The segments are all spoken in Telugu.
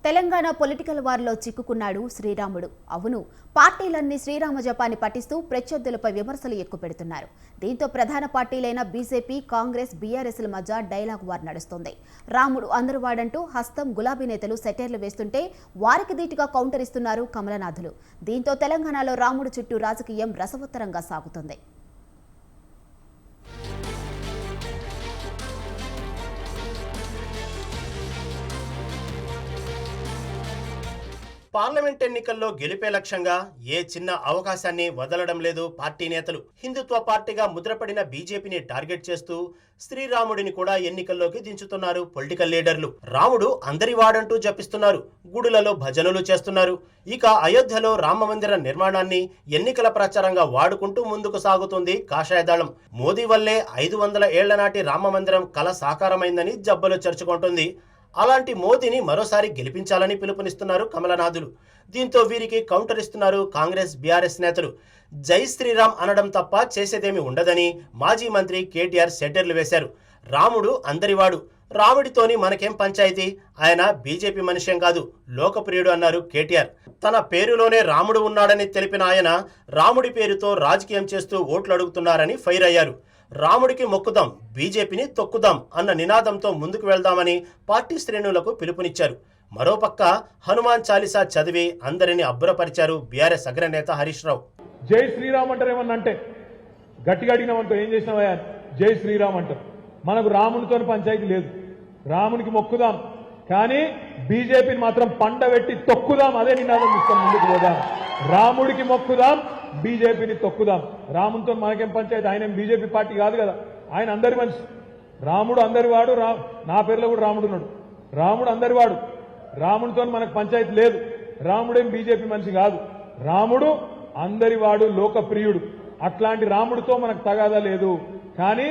తెలంగాణ పొలిటికల్ వార్లో చిక్కుకున్నాడు శ్రీరాముడు. అవును, పార్టీలన్నీ శ్రీరామ జపాన్ని పఠిస్తూ ప్రత్యర్థులపై విమర్శలు ఎక్కుపెడుతున్నారు. దీంతో ప్రధాన పార్టీలైన బీజేపీ, కాంగ్రెస్, బీఆర్ఎస్ల మధ్య డైలాగ్ వార్ నడుస్తోంది. రాముడు అందరు వాడంటూ హస్తం గులాబీ నేతలు సెటైర్లు వేస్తుంటే వారికి ధీటుగా కౌంటర్ ఇస్తున్నారు కమలనాథులు. దీంతో తెలంగాణలో రాముడు చుట్టూ రాజకీయం రసవత్తరంగా సాగుతుంది. పార్లమెంట్ ఎన్నికల్లో గెలిపే లక్ష్యంగా ఏ చిన్న అవకాశాన్ని వదలడం లేదు పార్టీ నేతలు. హిందుత్వ పార్టీగా ముద్రపడిన బీజేపీని టార్గెట్ చేస్తూ శ్రీరాముడిని కూడా ఎన్నికల్లోకి దించుతున్నారు పొలిటికల్ లీడర్లు. రాముడు అందరి వాడంటూ జపిస్తున్నారు, గుడులలో భజనలు చేస్తున్నారు. ఇక అయోధ్యలో రామ మందిర నిర్మాణాన్ని ఎన్నికల ప్రచారంగా వాడుకుంటూ ముందుకు సాగుతుంది కాషాయదళం. మోదీ వల్లే 500 ఏళ్ల నాటి రామ మందిరం కల సాకారమైందని జబ్బలు చర్చుకుంటుంది. అలాంటి మోదీని మరోసారి గెలిపించాలని పిలుపునిస్తున్నారు కమలనాథులు. దీంతో వీరికి కౌంటర్ ఇస్తున్నారు కాంగ్రెస్, బీఆర్ఎస్ నేతలు. జై శ్రీరామ్ అనడం తప్ప చేసేదేమి ఉండదని మాజీ మంత్రి కేటీఆర్ సెటైర్లు వేశారు. రాముడు అందరివాడు, రాముడితోని మనకేం పంచాయతీ, ఆయన బీజేపీ మనిషేం కాదు, లోకప్రియుడు అన్నారు కేటీఆర్. తన పేరులోనే రాముడు ఉన్నాడని తెలిపిన ఆయన రాముడి పేరుతో రాజకీయం చేస్తూ ఓట్లు అడుగుతున్నారని ఫైర్ అయ్యారు. రాముడికి మొక్కుదాం, బీజేపీని తొక్కుదాం అన్న నినాదంతో ముందుకు వెళ్దామని పార్టీ శ్రేణులకు పిలుపునిచ్చారు. మరోపక్క హనుమాన్ చాలీసా చదివి అందరినీ అబ్బురపరిచారు బీఆర్ఎస్ అగ్రనేత హరీష్ రావు. జై శ్రీరామ్ అంటారు, ఏమన్నా అంటే గట్టిగా అడిగినామంటూ ఏం చేసినావా, జై శ్రీరామ్ అంటారు. మనకు రామునితో పంచాయతీ లేదు, రామునికి మొక్కుదాం, కానీ బీజేపీని మాత్రం పండబెట్టి తొక్కుదాం, అదే నినాదం ఇస్తాం, ముందుకు పోదాం. రాముడికి మొక్కుదాం, బీజేపీని తొక్కుదాం. రామునితో మనకేం పంచాయతీ, ఆయన బీజేపీ పార్టీ కాదు కదా, ఆయన అందరి మనిషి. రాముడు అందరివాడు, నా పేరులో కూడా రాముడు ఉన్నాడు. రాముడు అందరివాడు, రాముడితో మనకు పంచాయతీ లేదు. రాముడేం బీజేపీ మనిషి కాదు, రాముడు అందరివాడు, లోకప్రియుడు. అట్లాంటి రాముడితో మనకు తగాదా లేదు. కానీ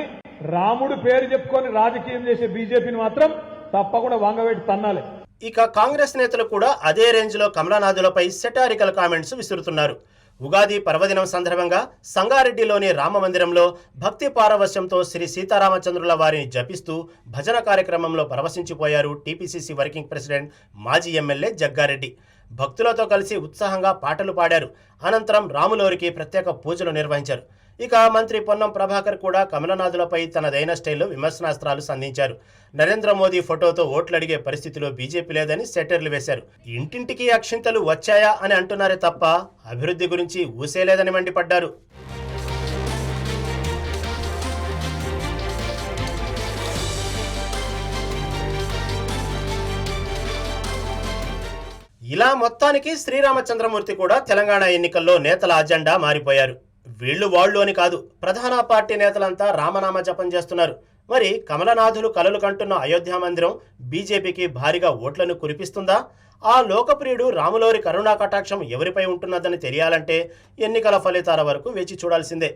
రాముడు పేరు చెప్పుకొని రాజకీయం చేసే బీజేపీని మాత్రం తప్పకుండా వంగవేటి తన్నాలి. ఇక కాంగ్రెస్ నేతలు కూడా అదే రేంజ్ లో కమలనాథులపై సెటారికల్ కామెంట్స్ విసురుతున్నారు. ఉగాది పర్వదినం సందర్భంగా సంగారెడ్డిలోని రామ మందిరంలో భక్తి పారవశ్యంతో శ్రీ సీతారామచంద్రుల వారిని జపిస్తూ భజన కార్యక్రమంలో పరవశించిపోయారు టీపీసీసీ వర్కింగ్ ప్రెసిడెంట్, మాజీ ఎమ్మెల్యే జగ్గారెడ్డి. భక్తులతో కలిసి ఉత్సాహంగా పాటలు పాడారు. అనంతరం రాములోరికి ప్రత్యేక పూజలు నిర్వహించారు. ఇక మంత్రి పొన్నం ప్రభాకర్ కూడా కమలనాథులపై తనదైన స్టైల్లో విమర్శనాస్త్రాలు సంధించారు. నరేంద్ర మోదీ ఫోటోతో ఓట్లు అడిగే పరిస్థితిలో బీజేపీ లేదని సెటైర్లు వేశారు. ఇంటింటికి అక్షింతలు వచ్చాయా అని అంటున్నారే తప్ప అభివృద్ధి గురించి ఊసేలేదని మండిపడ్డారు. ఇలా మొత్తానికి శ్రీరామచంద్రమూర్తి కూడా తెలంగాణ ఎన్నికల్లో నేతల అజెండా మారిపోయారు. వీళ్లు వాళ్ళు అని కాదు, ప్రధాన పార్టీ నేతలంతా రామనామ జపం చేస్తున్నారు. మరి కమలనాథులు కలలు కంటున్న అయోధ్య మందిరం బీజేపీకి భారీగా ఓట్లను కురిపిస్తుందా? ఆ లోకప్రియుడు రాములోరి కరుణా కటాక్షం ఎవరిపై ఉంటున్నదని తెలియాలంటే ఎన్నికల ఫలితాల వరకు వేచి చూడాల్సిందే.